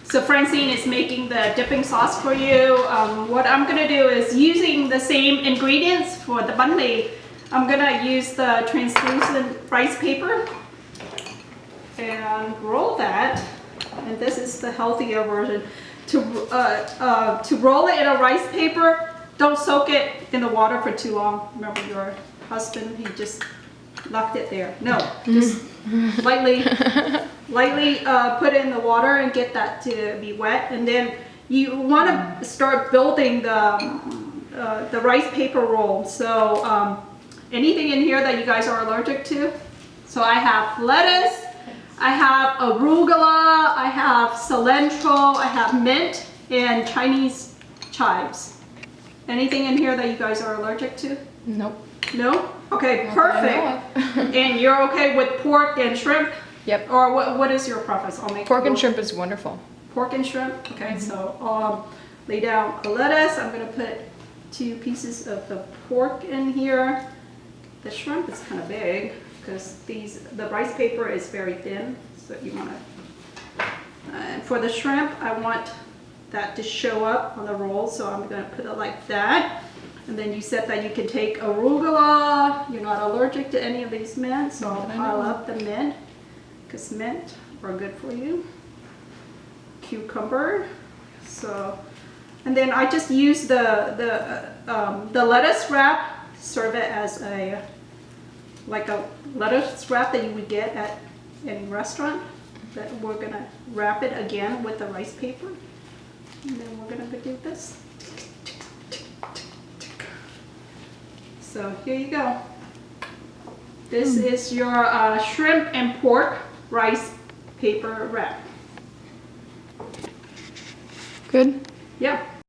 So Francine is making the dipping sauce for you. What I'm gonna do is using the same ingredients for the banh mi. I'm gonna use the translucent rice paper and roll that. And this is the healthier version. To roll it in a rice paper, don't soak it in the water for too long. Remember your husband, he just left it there. No, just lightly put it in the water and get that to be wet. And then you want to start building the rice paper roll. So anything in here that you guys are allergic to? So I have lettuce, I have arugula, I have cilantro, I have mint, and Chinese chives. Anything in here that you guys are allergic to? Nope. No? Okay, perfect. And you're okay with pork and shrimp? Yep. Or what is your preference? I'll make Pork and shrimp is wonderful. Pork and shrimp? Okay, so lay down a lettuce. I'm gonna put 2 pieces of the pork in here. The shrimp is kind of big because the rice paper is very thin, so you want to. And for the shrimp, I want that to show up on the roll, so I'm going to put it like that. And then you said that you can take arugula. You're not allergic to any of these mints, so I'll pile up the mint because mint are good for you. Cucumber. So, and then I just use the lettuce wrap. Serve it as like a lettuce wrap that you would get at any restaurant. But we're gonna wrap it again with the rice paper, and then we're gonna do this. So here you go. This is your shrimp and pork rice paper wrap. Good? Yeah.